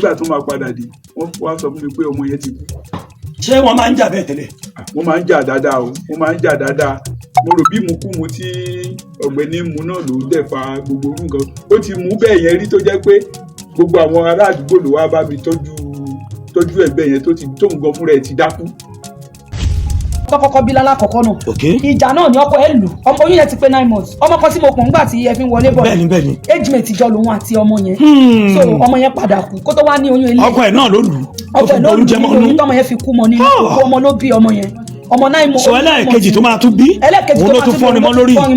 nígbà tó máa padà dé wọ́n wá sọ fún mi pé ọmọ yẹn ti kú. ṣé wọ́n máa ń jà bẹ́ẹ̀ tẹ́lẹ̀? wọ́n máa ń jà dáadáa o wọ́n máa ń jà dáadáa mo rò bí mu tí ọ̀gbẹ́ni mu náà ló dẹ̀ fa gbogbo orú nǹkan ó ti mú bẹ́ẹ̀ yẹn rí tó jẹ́ pé gbogbo àwọn ará àdúgbò ló wá bá mi tọ́jú ẹgbẹ́ yẹn tó ń gan fúnra ẹ̀ ti dákú. kọ́kọ́ bí lálákọ̀ọ́kọ́ náà ìjà náà ni ọkọ ẹ̀ lù ọmọ oyún yẹn ti pé 9 months ọmọ kan tí mo pọ̀ nígbà tí ẹ fi ń wọlé bọ̀ bẹ́ẹ̀ni age mate jọ lòun àti ọmọ yẹn so ọmọ yẹn padà kú kó tó wá ní oyún ilé ọkọ ẹ̀ náà ló lù ọkọ ẹ̀ ló lù ní tọmọ yẹn fi kú mọ nínú ọmọ ló bí ọmọ yẹn ọmọ 9 months. sọ ẹlẹ́ẹ̀kejì tó máa tún bí òun ló tún fọ́ni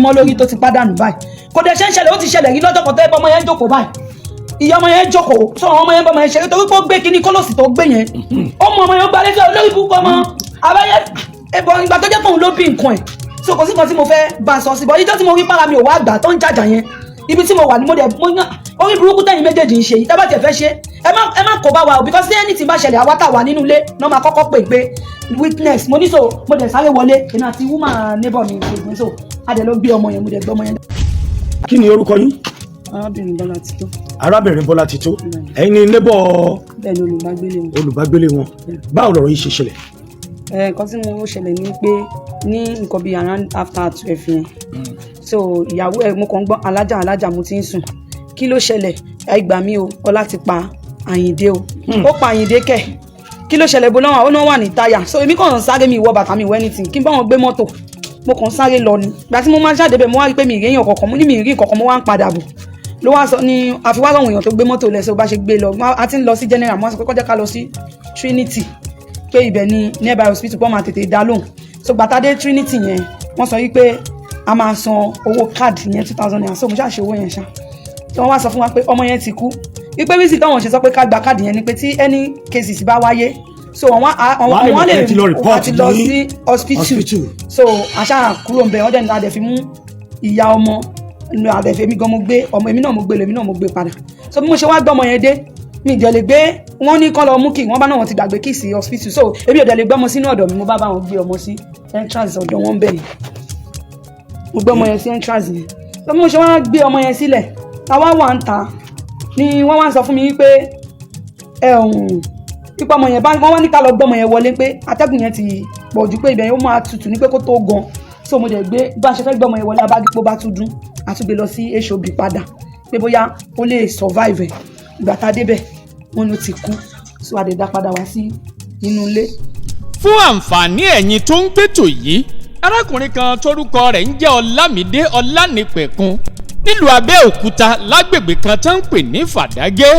mọ́ lórí tó ti pàdánù báyìí kò dẹ̀ ṣe ń ṣẹlẹ̀ ó ti ṣẹlẹ̀ rí lọ́jọ́ kan tó ẹ bọ́ ọmọ yẹn jókòó báyìí ìyá ọmọ yẹn jókòó sọ ọmọ yẹn bọ́ ọmọ yẹn ṣeré torí pé ó gbé kíní kólòsì tó gbé yẹn ọmọ yẹn gbalẹ̀ sí olórí ibùkún ọmọ abẹ́yẹ ẹ̀bọ̀ ìgbà tó jẹ́ pé òun ló bí nǹkan ẹ̀ so kò sí nǹkan tí mo fẹ́ bá a sọ sí bọ́ ìjọ́ tí mo rí para mi ò wá àgbà tó ń jàjà yẹn ibi tí mo wà ní mo dẹ̀ mo yàn orí burúkú tẹ̀yìn méjèèjì ń ṣe yìí tábà tiẹ̀ fẹ́ ṣe ẹ má kó bá wa o because tí anything bá ṣẹlẹ̀ àwa tá wà nínú ilé náà máa kọ́kọ́ pè witness mo ní so mo dẹ̀ sáré wọlé èmi àti woman neighbor mi ṣe so a dẹ̀ ló gbé ọmọ yẹn mo dẹ̀ gbé ọmọ yẹn. kí ni orúkọ yín? arábìnrin Bọ́lá Tító. arábìnrin Bọ́lá Tító ẹ̀yin ni neighbor. bẹ́ẹ̀ ni olùbágbélé wọn báwo lọ̀rọ̀ yìí ṣe ṣẹlẹ̀? nǹkan tí mo ṣẹlẹ̀ ni pé ní nǹkan bíi around after 12 yẹn so ìyàwó ẹ̀ mo kàn gbọ́ alájà mo ti ń sùn kí ló ṣẹlẹ̀ ẹ gbà mí o Ọlá ti pa Àyìndé o ó pa Àyìndé kẹ̀ kí ló ṣẹlẹ̀ bó náà ó náà wà ní táyà so èmi kàn sáré mi ìwọ bàtà mi ìwọ anything kí n bá wọn gbé mọ́tò mo kàn sáré lọ ni ìgbà tí mo máa jáde bẹ́ẹ̀ mo wá rí pé mi ìrèyàn kọ̀ọ̀kan mo ní mi ìrí kọ̀ọ̀kan mo wá ń padà bọ̀ ló wá sọ ní àfiwá àwọn èèyàn tó gbé mọ́tò lẹ́sẹ̀ ó bá ṣe gbé lọ a ti ń lọ sí general mo wá sọ pé kọjá ká lọ sí Trinity pé ibẹ̀ ni nearby hospital pọ́ máa tètè dá lóhùn so gbàtàdé Trinity yẹn wọ́n sọ wípé a máa san owó káàdì yẹn 2000 naira so mo ṣàṣe owó yẹn ṣá tí wọ́n wá sọ fún wa pé ọmọ yẹn ti kú wípé wíìsì táwọn ṣe sọ pé ká gba káàdì yẹn ni pé tí any cases bá wáyé so wọ́n lè ti lọ sí hospital so àṣà kúrò ń bẹ̀ wọ́n dẹ̀ ní adẹ̀ fi mú ìyá ọmọ adẹ̀ fi mi gan mo gbé ọmọ èmi náà mo gbé padà so bí mo ṣe wá gbọ́ ọmọ yẹn dé mi ìdẹ̀ lè gbé wọ́n ní kán lọ mú kí wọ́n bá náà wọ́n ti gbàgbé kí sí hospital so èmi ò dẹ̀ lè gbé ọmọ sínú ọ̀dọ̀ mi mo bá wọn gbé ọmọ sí entrance ọ̀dọ̀ wọn bẹ́ẹ̀ mo gbé ọmọ yẹn sí entrance yẹn so bí mo ṣe wá gbé ọmọ yẹn sílẹ̀ táwa wà ń ta ni wọ́n wá ń sọ fún mi wípé pípa ọmọ yẹn wọ́n wá ní ká lọ gbé ọmọ yẹn wọlé pé atẹ́gùn yẹn ti pọ̀ jù pé ibẹ̀ yẹn ó máa tutù ní pé kó tó gan so mo dẹ̀ gbé bá a ṣe fẹ́ gbé ọmọ yẹn wọlé abágbépó bá tún dún àtúgbé lọ sí HOB padà pé bóyá ó lè survive ìgbà tá a débẹ̀ wọ́n ló ti kú so àdèdá padà wá sí inú ilé. fún àǹfààní ẹ̀yin tó ń gbẹ́tò yìí arákùnrin kan tórúkọ rẹ̀ ń jẹ́ Ọlámídé Ọlánìpẹ̀kun nílùú Abẹ́òkúta lágbègbè kan tó ń pè ní Fàdágé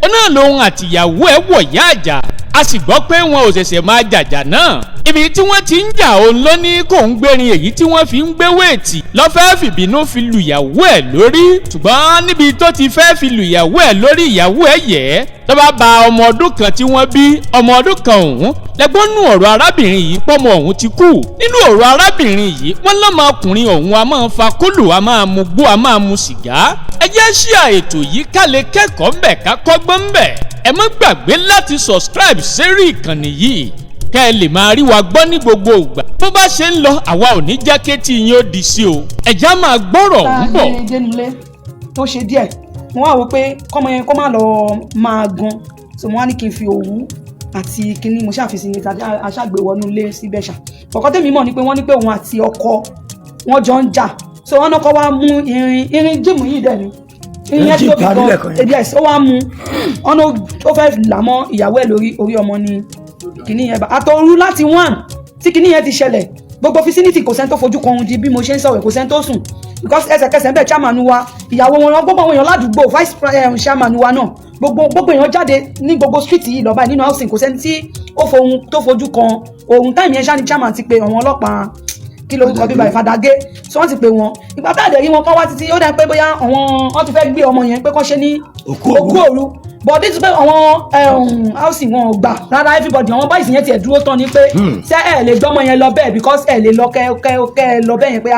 ó náà lòun àtìyàwó ẹ̀ wọ̀yá àjà a sì gbọ́ pé wọn ò ṣẹ̀ṣẹ̀ máa jàjà náà ibi tí wọ́n ti ń jà òun ló ní kó ń gbérin èyí tí wọ́n fi ń gbé wéètì lọ́fẹ́ fìbínú fi lùyàwó ẹ̀ lórí ṣùgbọ́n níbi tó ti fẹ́ fi lùyàwó ẹ̀ lórí ìyàwó ẹ̀ yẹ̀ ló bá ba ọmọ ọdún kan tí wọ́n bí ọmọ ọdún kan ọ̀hún lẹ́gbọ́n nù ọ̀rọ̀ arábìnrin yìí pọ́mọ ọ̀hún ti kú nínú ọ̀rọ̀ arábìnrin yìí wọ́n lọ́mọkùnrin ọ̀hún a máa fa kólù a máa mu gbó a máa mu sìgá ẹ jẹ́ ṣíà ètò yìí ká lè kẹ́kọ̀ọ́ ńbẹ̀ ká kọ́gbọ́n ńbẹ̀ ẹ má gbàgbé láti subscribe sérí ìkànnì yìí kẹ́ ẹ lè máa rí wa gbọ́ ní gbogbo ìgbà bó bá ṣe ń lọ àwa ò ní jẹ́ kétí yín ó di sí o ẹ̀já máa gbọ́rọ̀ ń bọ̀. táà ní dénúlé tó ṣe díẹ̀ mo wá wò pé kọ́mọ yẹn kó má lọ máa gan so mo wá ní kí n fi òwú àti kíní mo ṣàfihàn ní tàbí aṣàgbéwọnú ilé síbẹ̀ ṣá ọ̀kọ́ tèmi mọ̀ ni pé wọ́n ní pé òun àti ọkọ wọn jọ ń jà so wọn náà kọ́ wá mú irin jíìmù yìí dẹ̀ ni irin yẹn tóbi gan yes ó wá mú ọ̀nà ó fẹ́ là mọ́ ìyàwó ẹ̀ lórí orí ọmọ ni kíní yẹn bá àtọ̀rú láti 1 tí kíní yẹn ti ṣẹlẹ̀ gbogbo fisiniti kò sẹ́ni tó fojú kan ohun di bí mo ṣe ń sọ̀rọ̀ kò sẹ́ni tó sùn because ẹsẹ̀kẹsẹ̀ ń bẹ̀ chairman wa ìyàwó wọn gbogbo àwọn èèyàn ládùúgbò vice chairman wa náà gbogbo èèyàn jáde ní gbogbo street yìí lọ́ba nínú housing kò sẹ́ni tí ó fojú kan ohun táìmì yẹn ṣáà ní chairman ti pe àwọn ọlọ́pàá kí ló kọ bíbá Ìfàdágé so wọ́n ti pè wọ́n ìgbà tá a dẹ̀ rí wọn kọ́ wá títí ó dẹ̀ pé bóyá wọ́n ti fẹ́ gbé ọmọ yẹn pé kọ́ ṣe ní òkú òru but this pé àwọn housing wọn ò gbà rárá everybody àwọn báyìí yẹn tiẹ̀ dúró tán ni pé ṣé ẹ lè gbọ́mọ yẹn lọ bẹ́ẹ̀ because ẹ lè lọ kẹ́ lọ bẹ́ẹ̀ yẹn pé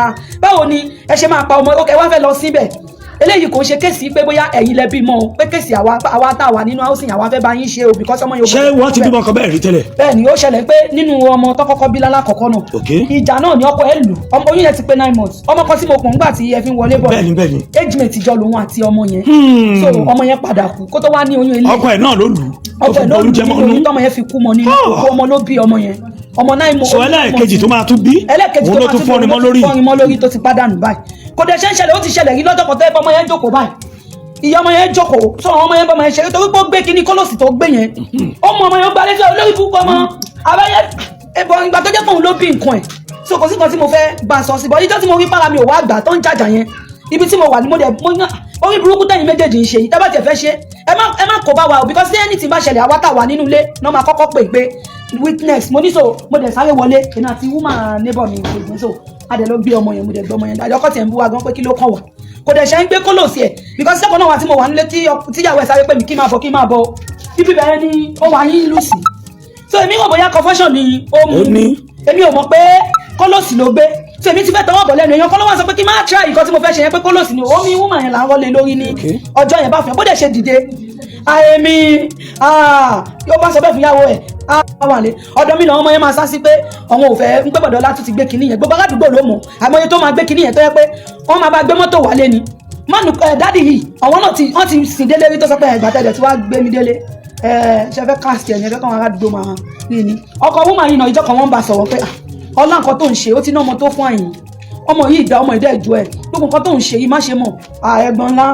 báwo ni ẹ ṣe máa pa ọmọ ẹ wá fẹ́ lọ síbẹ̀ eléyìí kò ṣe kéèsì pé bóyá ẹ̀yin lẹ bímọ o pé kéèsì àwa tá a wà nínú housing àwa fẹ́ bá yín ṣe o because ọmọ yóò. ṣé wọ́n ti bímọ kan bẹ́ẹ̀ rí tẹ́lẹ̀. bẹ́ẹ̀ ni ó ṣẹlẹ̀ pé nínú ọmọ tó kọ́kọ́ bí lálákọ̀ọ́kọ́ náà ìjà náà ni ọkọ ẹ̀ lù oyún yẹn ti pé 9 months ọmọ kan tí mo pọ̀ nígbà tí ẹ fi ń wọlé bọ̀ bẹ́ẹ̀ni age mate jọ lòun àti ọmọ yẹn so ọmọ yẹn padà kú kó tó wá ní oyún ilé ọkọ ẹ̀ náà ló lù ọkọ ẹ̀ ló lù nínú oyún tọmọ yẹn fi kú mọ nínú òkú ọmọ ló bí ọmọ yẹn ọmọ 9 months. sọ ẹlẹ́ẹ̀kejì tó máa tún bí òun ló tún fọ́ni mọ́ lórí tó ti pàdánù báyìí kò dẹ̀ ṣe ń ṣẹlẹ̀ ó ti ṣẹlẹ̀ rí lọ́jọ́ kan tó yẹ pé ọmọ yẹn jókòó báyìí ìyá ọmọ yẹn jókòó tó ọmọ yẹn bá ọmọ yẹn ṣeré torí pé ó gbé kinní kólòsì tó gbé yẹn ọmọ yẹn gbalẹ̀ fẹ́ olórí púpọ̀ ọmọ abẹ́yẹ ẹ̀bọ̀ ìgbà tó jẹ́ pé òun ló bí nǹkan ẹ̀ so kò sí nǹkan tí mo fẹ́ bá a sọ sí bọ́ ìjọ́ tí mo rí para mi ò wá àgbà tó ń jàjà yẹn ibi tí mo wà ní mo dẹ̀ mo yàn orí burúkú tẹ̀yìn méjèèjì ń ṣe yìí tábà tẹ̀ fẹ́ ṣe ẹ má kó bá wa o because any tí bá ṣẹlẹ̀ àwa tá wà nínú ilé náà máa kọ́kọ́ pè pé witness mo ní so mo dẹ̀ sáré wọlé èmi àti woman neighbor mi gbogbo so a dẹ̀ lọ gbé ọmọ yẹn mo dẹ̀ gbé ọmọ yẹn dájọ́ kọ́ tiẹ̀ ń bú wa gan pé kí ló kàn wá kò dẹ̀ ṣe ń gbé kólòsì ẹ̀ because sẹ́kọ̀ọ́ náà wà tí mo wà nílé tíyàwó ẹ̀ sáré pé mi kí máa bọ̀ bíbí bẹ̀rẹ̀ ni ó wà yín lù sí so èmi rò bóyá confusion ni ó mú èmi ò mọ̀ pé kólòsì ló gbé so èmi ti fẹ́ tọwọ́ bọ̀ lẹ́nu èèyàn kọ́ ló wá sọ pé kí n máa try nǹkan tí mo fẹ́ ṣe yẹn pé kólòsì ni omi woman yẹn là ń rọ́lé lórí ní ọjọ́ yẹn bá fún yẹn bó dẹ̀ ṣe dìde àyèmí yóò bá sọ bẹ́ẹ̀ fún ìyàwó ẹ̀ wà lé ọ̀dọ̀ mi náà ọmọ yẹn máa sá sí pé àwọn ò fẹ́ ń pẹ́ bọ̀dọ̀ láti ti gbé kinní yẹn gbogbo aládùúgbò ló mọ̀ àmọ́ye tó máa gbé kinní yẹn tó yẹ pé wọ́n máa bá gbé mọ́tò wálé ni mánu dáàdì yìí àwọn náà wọ́n ti sìn délé rí tó sọ pé ẹ̀gbà tẹ̀lẹ̀ tí wàá gbé mi délé ṣe fẹ́ káàsì ẹ̀ ní ẹ̀fẹ́ káwọn aládùúgbò máa rí ni ọkọ̀ woman yìí náà ìjọ kan wọ́n bá sọ̀rọ̀ pé ọlá nǹkan tó ń ṣe ó ti ná ọmọ tó fún àyìn ọmọ yìí dá ọmọ ìdá ìjọ ẹ gbogbo nǹkan tó ń ṣe yìí má ṣe mọ̀ ẹ̀gbọ́n ńlá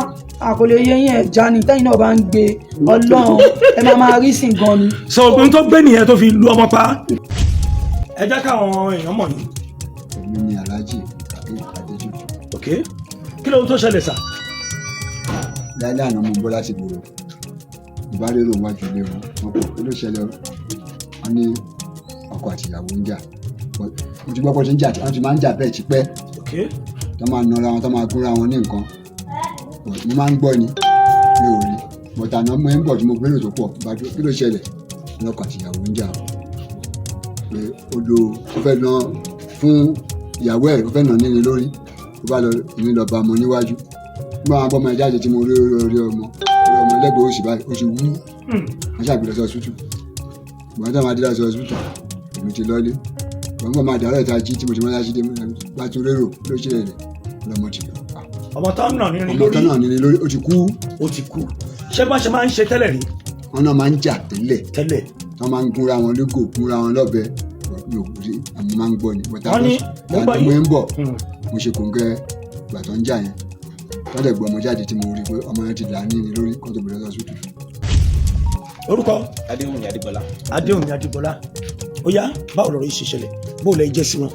àkọlé yẹyìn ẹja ni tẹ̀yin náà bá ń gbé Ọlọ́run ẹ máa rí sí gan ni. sọ obìnrin tó gbé nìyẹn tó fi lu ọmọ pa ẹ jẹ́ káwọn èèyàn mọ̀ yìí. èmi ni Alhaji Adéjù. ok kí ló ń tó ṣẹlẹ̀ sà. láìláì àná mo ń bọ́ láti gbòòrò ìbárèrò wájú ilé wọn pọ̀ kí ló ṣẹlẹ̀ wọn ní ọkọ àti ìyàwó ń jà mo ti gbọ́ pé ṣe ń jà wọ́n ti máa ń jà bẹ́ẹ̀ tipẹ́ tó máa nọra wọn tó máa gúnra wọn ní nǹkan mo máa ń gbọ́ ni mi ò rí bọ̀tà náà mo ń bọ̀ tí mo gbérò tó pọ̀ kí ló ṣẹlẹ̀ ọkọ àti ìyàwó ń jà pé odò ó fẹ́ lọ fún ìyàwó ẹ̀ ó fẹ́ nà nílé lórí ó bá lọ ìní lọ bá ọmọ níwájú nígbà wọn bọ́ ọmọ ẹ̀ jáde tí mo rí orí ọmọ ẹlẹ́gbẹ̀ẹ́ òsì báyìí ó ti wú wọ́n ṣàgbélé sọ sútù ìgbà tó máa dé láti ọsibítù èmi ti lọ́lé wọ́n gbọ́n máa dàrọ́ ìta jí tí mo ti mọ́ láti dé bá tún rérò ló ṣe rẹ̀ lọ́mọ ti lọ. ọmọ tó ń nà nírin lórí ó ti kú. ó ti kú ṣé bá ṣe máa ń ṣe tẹ́lẹ̀ rí. wọn náà máa ń jà tẹ́lẹ̀ wọ́n máa ń gúnra wọn lógo gúnra wọn lọ́bẹ mi ò rí àmì máa ń gbọ́ ni. wọ́n ní mo ń bọ̀ mo ṣe kòńgẹ́ ìgbà tó ń jà yẹn wọ́n dẹ̀ gbọ́ ọmọ jáde tí mo rí pé ọmọ yẹn ti dà ní lórí kó tó bẹ̀rẹ̀ lọ́sùtù. orúkọ Adéwùmí Adégbọlá. Adéwùmí Adégbọlá ó yá báwo lọ̀rọ̀ yìí ṣe ṣẹlẹ̀ bó lẹ jẹ́ sí wọn.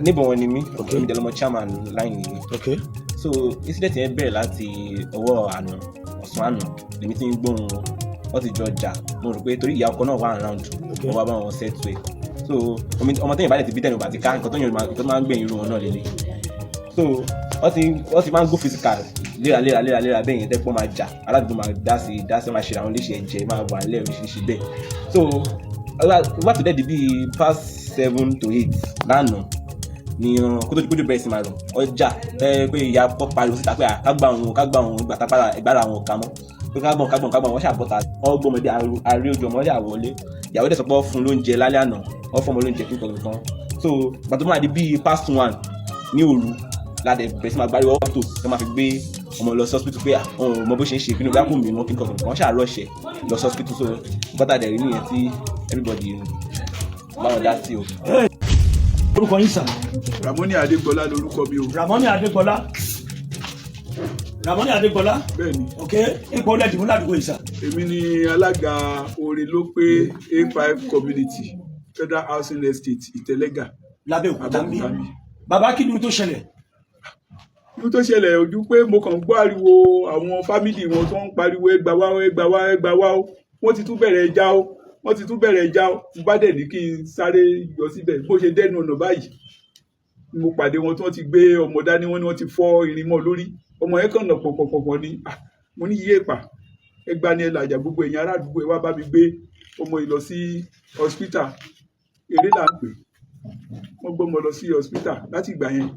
níbo wọn ni mí èmi dẹ̀ lọ́mọ chairman line yìí. so incident yẹn bẹ̀rẹ̀ láti ọwọ́ àná ọ̀sán àná lèmi ti ń gbóhùn wọn wọ́n ti jọ jà mo rò pé torí ìyá ọkọ náà wà around wọ́n wá bá wọn settle ẹ̀ so ọmọ tẹ́yìn balẹ̀ ti bí tẹ́yìn bá ti ká nǹkan tó máa ń gbẹ̀yìn irú wọn náà lélẹ̀ so wọ́n ti máa ń go physical léraléra bẹ́ẹ̀ yẹn tẹ́pọ̀ máa jà aládùúgbò máa dá sí máa ṣe àwọn léṣe ẹ̀jẹ̀ máa wà nílẹ̀ oríṣiríṣi bẹ́ẹ̀ so wá tó dẹ́ẹ̀dì bíi past 7 to 8 lánàá ni kó tó di kójú bẹ̀rẹ̀ sí máa rọ̀ ọjà pé ìyá pọ̀ pariwo síta pé kágbà òun gbàtàpára ìgbára àwọn ọ̀ka mọ́ pé kágbọ̀n wọ́n ṣàbọ̀tà ọgbọ́mọdé àrí ojú ọmọdé àwọlé ìyàwó dẹ̀ sọ pé fún lóúnjẹ lálẹ́ àná wọ́n fún ọmọ lóúnjẹ kíkan so gbàtọ́ máa di bíi past 1 ní òru ládẹ bẹ̀rẹ̀ sí máa gbáríwọ́ tó kí wọ́n máa fi gbé ọmọ lọ sí hospital pé àwọn ọmọ bó ṣe ń ṣe kí ni bá kò mí mọ́ kíkan wọ́n ṣàrọ̀ṣẹ̀ lọ sí hospital so bọ́tà dẹ̀ rí nìyẹn tí everybody báwọn dá sí o. orúkọ yín sà. Ramoni Adégbọlá lórúkọ mi o. Ramoni Adégbọlá. bẹ́ẹ̀ni. ok ipò olè dìbò ládùúgbò yìí sà. èmi ni alága orin ló pé A5 community Federal Housing Estate Ìtẹ̀lẹ́gà. lábẹ́òkúta mi. bàbá kí ni tó ṣẹlẹ̀. ní tó ṣẹlẹ̀ ojú pé mo kàn gbọ́ ariwo àwọn fámìlì wọn tó ń pariwo ẹgbà wá ó wọ́n ti tún bẹ̀rẹ̀ ẹja ó mo bá dẹ̀ ní kí n sáré yọ síbẹ̀ bó ṣe dẹ́nu ọ̀nà báyìí mo pàdé wọn tí wọ́n ti gbé ọmọ dání wọn ni wọ́n ti fọ́ irin mọ́ lórí ọmọ yẹn kàn nà pọ̀pọ̀pọ̀ ni mo ní yíyé pa ẹgbà ni ẹ làjà gbogbo ẹ̀yìn ará àdúgbò ẹ wá bá mi gbé ọmọ yìí lọ sí hospital eré là ń pè wọ́n gbọ́mọ lọ sí hospital láti ìgbà yẹn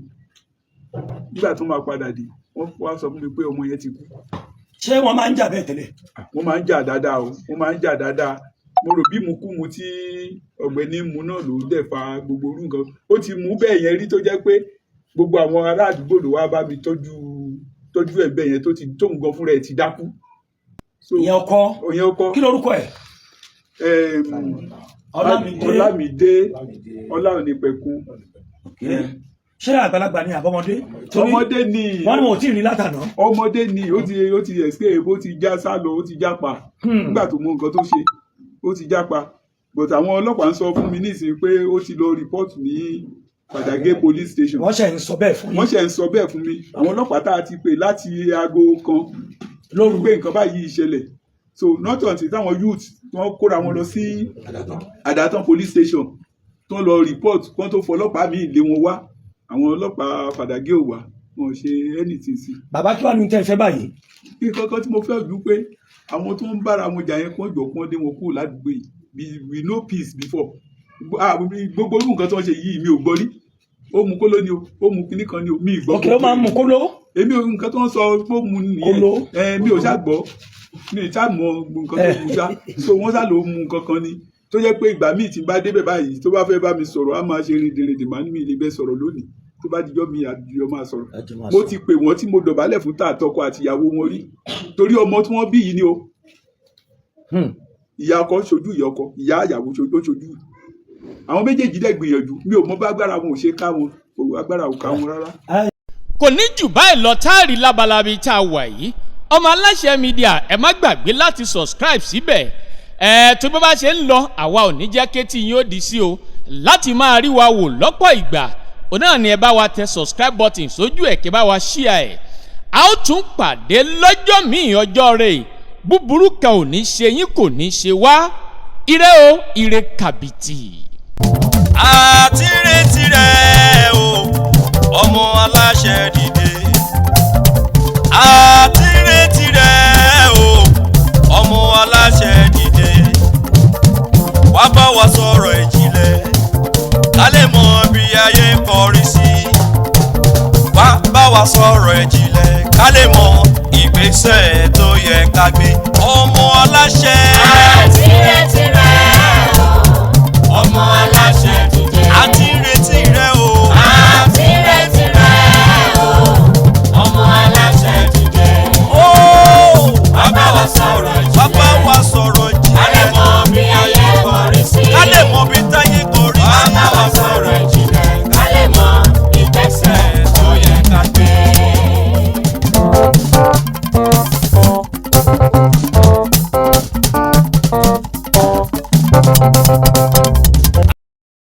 nígbà tó máa padà dé wọ́n wá sọ fún mi pé ọmọ yẹn ti kú. ṣé wọ́n máa ń jà bẹ́ẹ̀ tẹ́lẹ̀? Wọ́n máa ń jà dáadáa o, wọ́n máa ń jà dáadáa. Mo rò bí ìmukúmu tí ọ̀gbẹ́ni mu náà ló dẹ̀ fa gbogbo orú nǹkan. Ó ti mú bẹ́ẹ̀ yẹn rí tó jẹ́ pé gbogbo àwọn ará àdúgbò ló wá bá mi tọ́jú ẹ̀bẹ̀ yẹn tóun gan fúnra ẹ̀ ti dákú. ìyẹn ọkọ kí lorúkọ ẹ̀? Ọlámídé Ọlánípẹ̀kun. ṣé àgbàlagbà ni àbọ̀mọdé? Ọmọdé ni. wọ́n ní wọn ò tí ì rí látàná. Ọmọdé ni ó ti escape, ó ti já sálọ, ó ti jápa nígbà tó mọ nǹkan tó ṣe, ó ti jápa. But àwọn ọlọ́pàá ń sọ fún mi nísìnyí pé ó ti lọ report ní Fàdàgé police station. wọ́n ṣe ń sọ bẹ́ẹ̀ fún yín. wọ́n ṣe ń sọ bẹ́ẹ̀ fún mi. àwọn ọlọ́pàá tá a ti pè láti aago kan lóru pé nǹkan báyìí ṣẹlẹ̀. So not until táwọn youth wọ́n kóra wọn lọ sí Àdàtàn police station tó lọ report kó tó fọlọ́pàá mi lé wọn wá. Àwọn ọlọ́pàá Fàdàgé ò wá, wọn ò ṣe anything sí. bàbá kí wàá ní tẹ́ ẹ fẹ́ báyìí? kí kankan tí mo fẹ́ ju pé àwọn tó ń bára wọn jà yẹn kó jọ kó dé wọn kúrò ládùúgbò yìí. We know peace before. Gbogbo irú nǹkan tó ń ṣe yìí mi ò gbọ́ rí. Ó mu kóló ni o, ó mu kinní kan ni o, mi ì gbọ́. òkè ó máa ń mu kóló. Èmi ò nǹkan tó ń sọ pé ó mu nìyẹn. Mi ò ṣàgbọ́, mi ì ṣàmọ̀ nǹkan tó mu ṣá. So wọ́n ṣá ló mu nǹkan kan ni. Tó jẹ́ pé ìgbà míì tí n bá débẹ̀ báyìí tó bá fẹ́ bá mi sọ̀rọ̀ á máa ṣe rìndìnrìndì màá ní mi lè bẹ́ sọ̀rọ̀ lónìí. Tó bá dijọ́ mi àdìyọ máa sọ̀rọ̀. Mo ti pè wọ́n tí mo dọ̀bálẹ̀ fún tààtọ́kọ àtìyàwó wọn rí. Torí ọmọ tí wọ́n bí yìí ni o. Ìyá ọkọ ṣojú ìyá ọkọ, ìyá àyàwó ṣojú. Àwọn méjèèjì dẹ̀ gbìyànjú, mi ò mọ bá agbára wọn ò ṣe ká wọn, agbára ò ká wọn rárá. kò ní jù báyìí lọ táàrí lábalábí tá a wà yìí. ọmọ Aláṣẹ Media ẹ má gbàgbé láti subscribe síbẹ̀. tó bá bá ṣe ń lọ àwa ò ní jẹ́ kétí yín ó di sí o. láti máa rí wa wò lọ́pọ̀ ìgbà òun náà ni ẹ bá wa tẹ subscribe button sójú ẹ̀ kí bá wa share ẹ̀. a ó tún pàdé lọ́jọ́ míì ọjọ́ rẹ̀ búburú kan ò ní ṣe yín kò ní ṣe wá. ire o, ire kàbìtì. àti retí rẹ̀ o ọmọ Aláṣẹ dìde. àti retí rẹ̀ o ọmọ Aláṣẹ dìde. wá bá wa sọ̀rọ̀ ìjìnlẹ̀ ká lè mọ bí ayé ń kọrí sí. wá bá wa sọ̀rọ̀ ìjìnlẹ̀ ká lè mọ ìgbésẹ̀ tó yẹ ká gbé. ọmọ Aláṣẹ.